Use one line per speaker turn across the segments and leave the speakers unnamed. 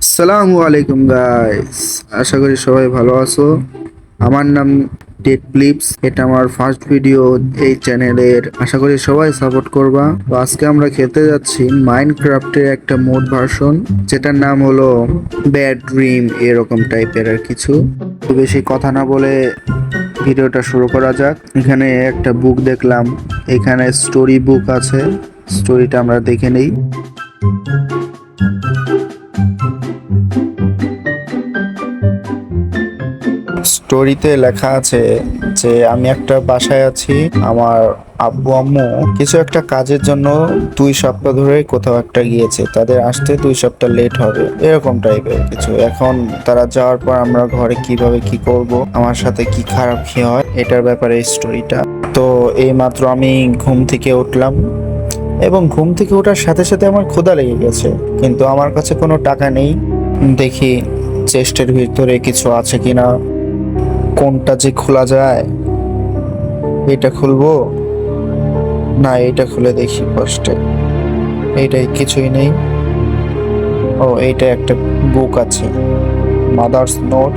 আসসালামু আলাইকুম গাইস, আশা করি সবাই ভালো আছো। আমার নাম টেক ক্লিপস, এটা আমার ফার্স্ট ভিডিও এই চ্যানেলের। আশা করি সবাই সাপোর্ট করবা। তো আজকে আমরা খেলতে যাচ্ছি মাইনক্রাফটের একটা মোড ভার্সন, যেটার নাম হলো ব্যাড ড্রিম, এরকম টাইপের আর কিছু। তো বেশি কথা না বলে ভিডিওটা শুরু করা যাক। এখানে একটা বুক দেখলাম, এখানে স্টোরি বুক আছে, স্টোরিটা আমরা দেখে নেই। স্টোরিতে লেখা আছে যে আমি একটা বাসায় আছি, আমার আব্বু আম্মু কিছু একটা কাজের জন্য 2 সপ্তাহ ধরে কোথাও একটা গিয়েছে, তাদের আসতে 2 সপ্তাহ লেট হবে, এরকম টাইপের কিছু। এখন তারা যাওয়ার পর আমরা ঘরে কিভাবে কি করব, আমার সাথে কি খারাপ কি হয়, এটার ব্যাপারে স্টোরিটা। তো এই মাত্র আমি ঘুম থেকে উঠলাম, এবং ঘুম থেকে ওঠার সাথে সাথে আমার ক্ষুধা লেগে গেছে, কিন্তু আমার কাছে কোনো টাকা নেই। দেখি চেস্টের ভিতরে কিছু আছে কিনা, কোনটা যে খোলা যায়, এটা খুলবো না এটা খুলে দেখি ফার্স্টে। এইটাই, কিছুই নেই। ও, এইটা একটা বুক আছে, মাদার্স নোট,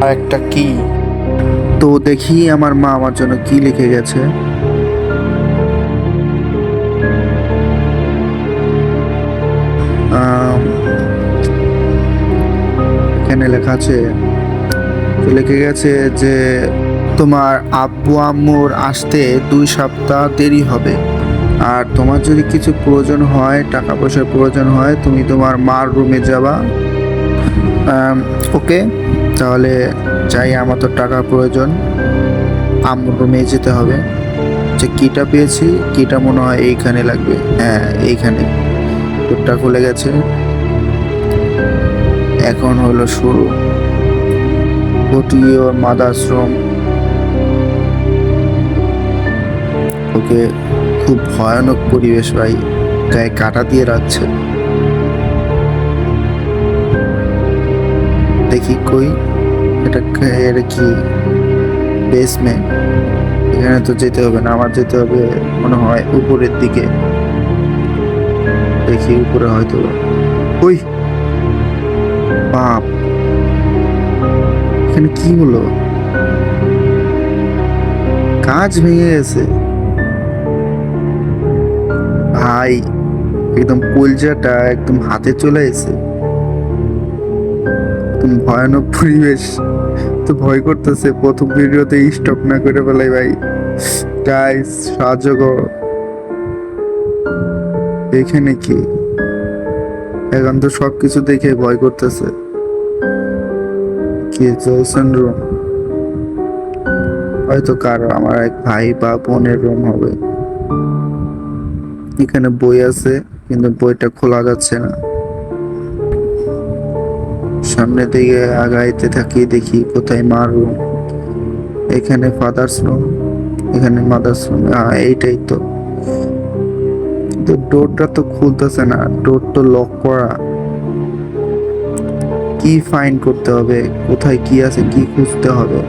আর একটা কি। তো দেখি আমার মা আমার জন্য কি লিখে গেছে। আম, এখানে লেখা আছে, তো লিখে গেছে যে তোমার আব্বু আম্মুর আসতে 2 সপ্তাহ দেরি হবে, আর তোমার যদি কিছু প্রয়োজন হয়, টাকা পয়সার প্রয়োজন হয়, তুমি তোমার মার রুমে যাবা। ওকে, তাহলে যাই, আমার তো টাকার প্রয়োজন, আম্মুর রুমে যেতে হবে। যে কিটা পেয়েছি, কিটা মনে হয় এইখানে লাগবে, হ্যাঁ এইখানে। ডোরটা খুলে গেছে, এখন হলো শুরু। Go to your mother's room. Okay, খুব ভয়ানক পরিবেশ ভাই, গায়ে কাটা দিয়ে রাখছে। দেখি কই, এটা এটা কি বেসমেন্ট? এখানে তো যেতে হবে না, আমার যেতে হবে মনে হয় উপরের দিকে। দেখি উপরে হয়তো, ওই বাপ, এখানে কি হলো? কাঁচ ভেঙে গেছে ভাই, একদম কলজাটা একদম হাতে চলে এসে, একদম ভয়ানক পরিবেশ। তো ভয় করতেছে, প্রথম ভিডিওতে স্টপ না করে ফেলাই ভাই। গাইস সাহায্য করো, এখানে কি? এখন তো সবকিছু দেখে ভয় করতেছে। কি জলসন রুম, হয়তো কারো আমার এক ভাই বা বোনের রুম হবে। এখানে বই আছে, কিন্তু বইটা খোলা যাচ্ছে না। সামনের দিকে আগাইতে থাকি, দেখি কোথায় মার রুম। এখানে ফাদার্স রুম, এখানে মাদার্স রুম, এইটাই তো। কিন্তু ডোরটা তো খুলতেছে না, ডোর তো লক করা। কি ফাইন্ড করতে হবে, কোথায় কি আছে, কি খুঁজতে হবে,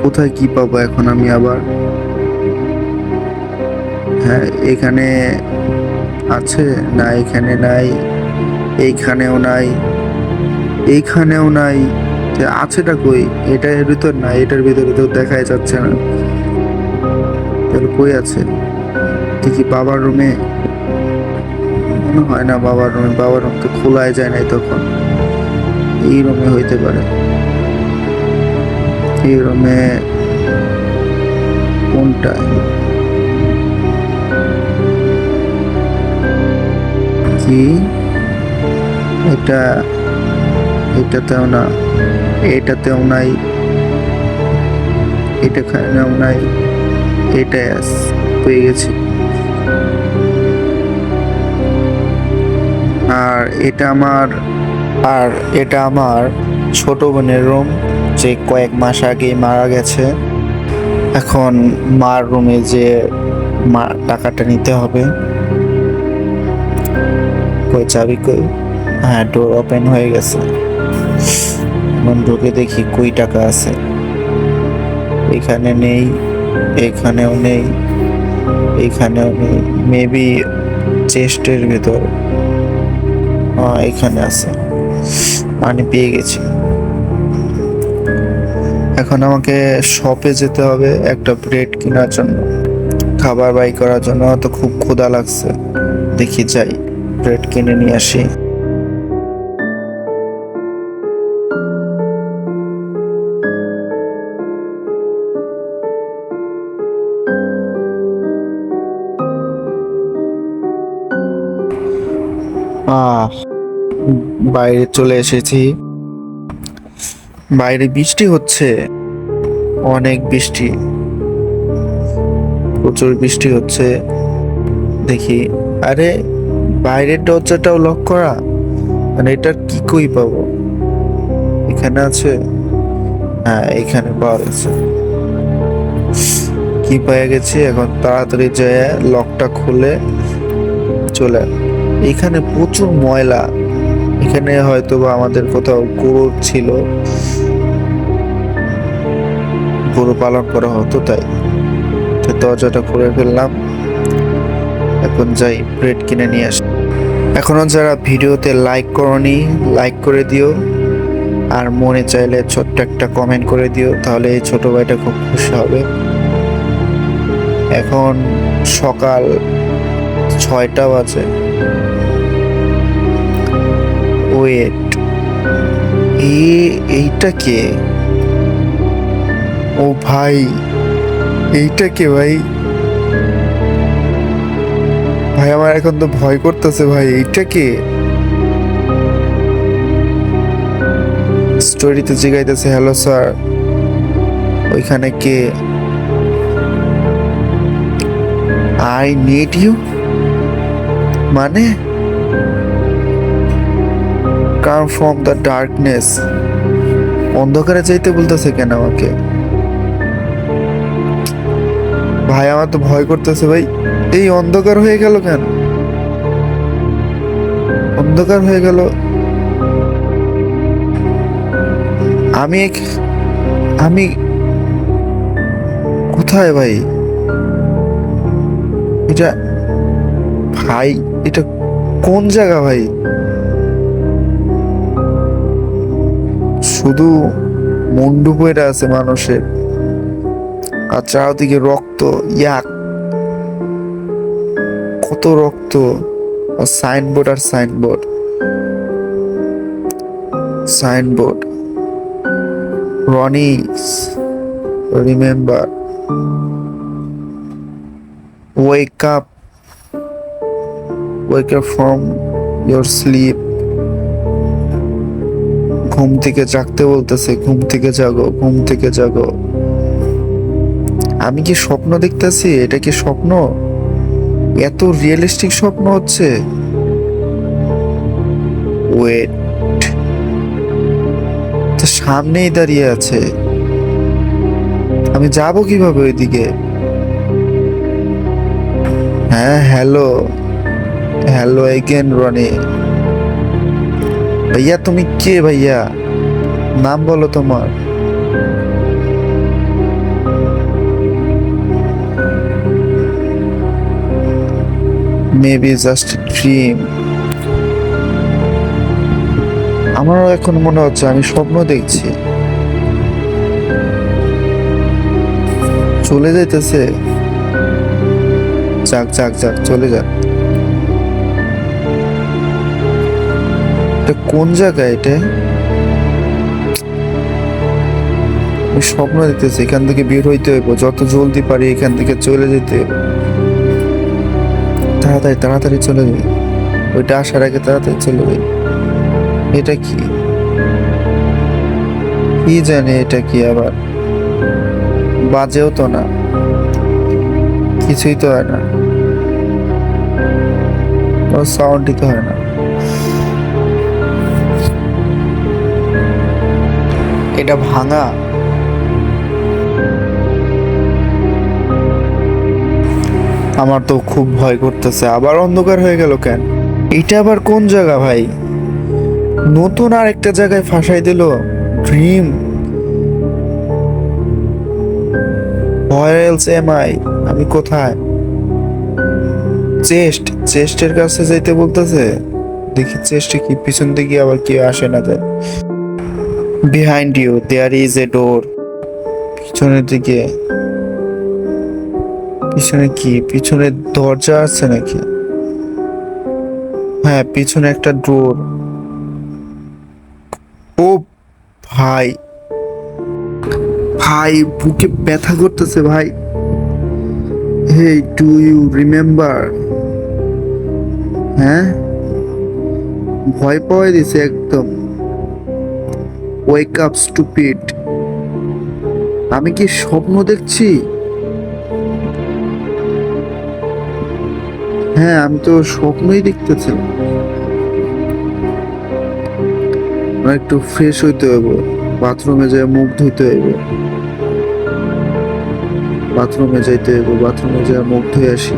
কোথায় কি পাবো এখন আমি আবার? হ্যাঁ, এখানে আছে না, এখানে নাই, এইখানেও নাই, এইখানেও নাই। যে আছেটা কই? এটা এর ভিতর না, এটার ভিতরে তো দেখাই যাচ্ছে না। তাহলে কই আছে? দেখি বাবার রুমে, মনে হয় না বাবার রুমে, বাবার রুম তো খোলাই যায় নাই তখন। এই রুমে হইতে পারে, এই রুমে। কোনটা? কি এটা? এটাতেও না, এটাতেও নাই, এটাখানেও নাই। এটাই পেয়ে গেছি। আর এটা আমার, আর এটা আমার ছোট বোনের রুম, যে কয়েক মাস আগে মারা গেছে। এখন মার রুমে যে মা টাকাটা নিতে হবে। কই চাবি কই? হ্যাঁ, ডোর ওপেন হয়ে গেছে। এখন ঢুকে দেখি কই টাকা আছে। এখানে নেই, এখানেও নেই, এখানেও নেই। মেবি চেস্টের ভেতর। এখানে আছে, পানি পেয়ে গেছি। এখন আমাকে শপে যেতে হবে একটা ব্রেড কেনার জন্য, খাবার বাই করার জন্য। তো খুব ক্ষুধা লাগছে, দেখি যাই ব্রেড কিনে নিয়ে আসি। আহ বাইরে চলে এসেছি। বাইরে বৃষ্টি হচ্ছে, অনেক বৃষ্টি, প্রচুর বৃষ্টি হচ্ছে। দেখি, আরে বাইরের দরজাটাও লক করা, মানে এটার কি কই পাবো? এখানে আছে, হ্যাঁ এখানে পাওয়া গেছে। কি পেয়ে গেছি, এখন তাড়াতাড়ি যেয়ে লকটা খুলে চলে। এখানে প্রচুর ময়লা, এখানে হয়তো বা আমাদের কোথাও গরু ছিল, গরু পালন করা হতো, তাই তো দরজাটা খুলে ফেললাম। এখন যাই ব্রেড কিনে নিয়ে আসি। এখনো যারা ভিডিওতে লাইক করনি, লাইক করে দিও, আর মনে চাইলে ছোট্ট একটা কমেন্ট করে দিও, তাহলে এই ছোট ভাইটা খুব খুশি হবে। এখন সকাল 6টা বাজে। ওয়েট, এইটা কে? ও ভাই, এইটা কে ভাই? ভাই আমার এখন তো ভয় করতেছে ভাই, এইটা কে? স্টোরিতে জিগাইতেছে হ্যালো স্যার, ওইখানে কে? আই নিড ইউ, মানে কাম ফ্রম দ্য ডার্কনেস। অন্ধকারে যাইতে বলতেছে কেন আমাকে? ভাই আমার তো ভয় করতেছে ভাই। এই অন্ধকার হয়ে গেল কেন? অন্ধকার হয়ে গেল। আমি আমি কোথায় ভাই? এটা ভাই, এটা কোন জায়গা ভাই? শুধু মুন্ডু পড়ে আছে মানুষের, আর চারদিকে রক্ত। ইয়াক, কত রক্ত! আর সাইনবোর্ড আর signboard, signboard. Rony, remember, wake up, wake up from your sleep. ঘুম থেকে জাগতে বলতেছে, ঘুম থেকে জাগো, ঘুম থেকে জাগো। আমি কি স্বপ্ন দেখতেছি? এটা কি স্বপ্ন? এত রিয়েলিস্টিক স্বপ্ন হচ্ছে। ওয়েট, তো সামনেই দাঁড়িয়ে আছে, আমি যাব কিভাবে ওইদিকে? হ্যাঁ হ্যালো, হ্যালো এগেন রনি। ভাইয়া তুমি কে ভাইয়া? নাম বলো তোমার। Maybe just dream. আমারও এখন মনে হচ্ছে আমি স্বপ্ন দেখছি। চলে যাইতেছে, যাক যাক যাক, চলে যাক। এটা কোন জায়গা? এটা আমি স্বপ্ন দেখতেছি, এখান থেকে বের হইতে হইব, যত জলদি পারি এখান থেকে চলে যেতে হইব। তাড়াতাড়ি তাড়াতাড়ি চলে যাই, ওইটা আসার আগে তাড়াতাড়ি চলে যাই। এটা কি? কি জানি এটা কি আবার? বাজেও তো না, কিছুই তো হয় না, সাউন্ডই তো হয় না। এটা ভাঙা। আমার তো খুব ভয় করতেছে, আবার অন্ধকার হয়ে গেল কেন? এটা আবার কোন জায়গা ভাই? নতুন আর একটা জায়গায় ফাঁসাই দিল। Dream, where else am I? আমি কোথায়? চেস্টের কাছে যাইতে বলতেছে। দেখি চেষ্টা কি পিছন দিকে আবার কেউ আসে না দেয়। Behind you there is a door. পিছনের দিকে, পিছনে কি, পিছনে দরজা আছে নাকি? হ্যাঁ, পিছনে একটা ডোর। ও ভাই, ভাই বুকে ব্যথা করতেছে ভাই। হে, ডু ইউ রিমেম্বার? হ্যাঁ, ভয় পাওয়াই দিছে একদম। Wake up stupid. আমি কি স্বপ্ন দেখছি? হ্যাঁ, আমি তো স্বপ্নই দেখতেছি। আমার একটু ফ্রেশ হইতে হবে, বাথরুমে যেয়ে মুখ ধুইতে হবে। বাথরুমে যাইতে হবে, বাথরুমে যেয়ে মুখ ধুয়ে আসি।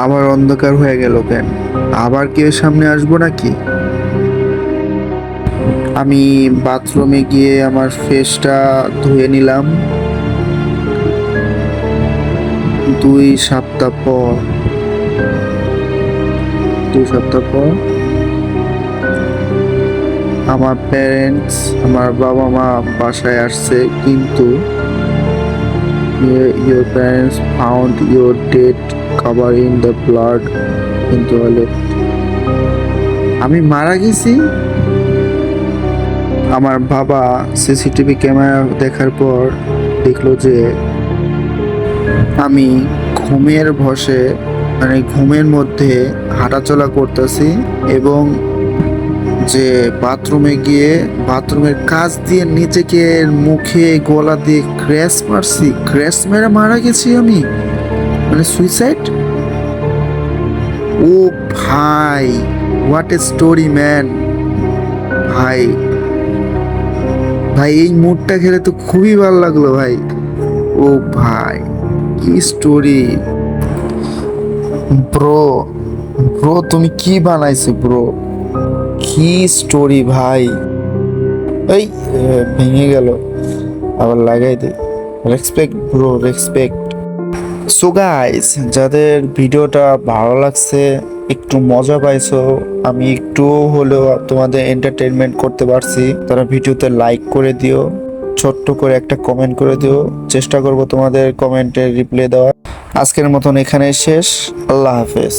আবার অন্ধকার হয়ে গেল কেন? আবার কেউ সামনে আসবো নাকি? আমি বাথরুমে গিয়ে আমার ফেসটা ধুয়ে নিলাম। 2 সপ্তাহ পর, 2 সপ্তাহ পর আমার প্যারেন্টস, আমার বাবা মা বাসায় আসছে, কিন্তু your parents found your dead cover in the blood in toilet. আমি মারা গেছি। আমার বাবা সিসিটিভি ক্যামেরা দেখার পর দেখলো যে আমি ঘুমের বসে, মানে ঘুমের মধ্যে হাঁটাচলা করতেছি, এবং যে বাথরুমে গিয়ে বাথরুমের কাচ দিয়ে নিজেকে মুখে গলা দিয়ে ক্র্যাশ মারছি, ক্র্যাশ মেরে মারা গেছি আমি, মানে সুইসাইড। ও ভাই, হোয়াট এ স্টোরি ম্যান। ভাই, ভাই এই মুডটা খেলে তো খুবই ভালো লাগলো ভাই। ও ভাই, কি স্টোরি। ব্রো, ব্রো তুমি কি বানাইছো ব্রো? কি স্টোরি ভাই। এই ভেঙে গেল, আবার লাগাই দে। Respect bro, respect. So guys, যাদের ভিডিওটা ভালো লাগছে, একটু মজা পাইছো, আমি একটু হলেও তোমাদের এন্টারটেইনমেন্ট করতে পারছি, তারা ভিডিওতে লাইক করে দিও, ছোট্ট করে একটা কমেন্ট করে দিও। চেষ্টা করব তোমাদের কমেন্টের রিপ্লাই দেওয়ার। আজকের মতন এখানে শেষ। আল্লাহ হাফেজ।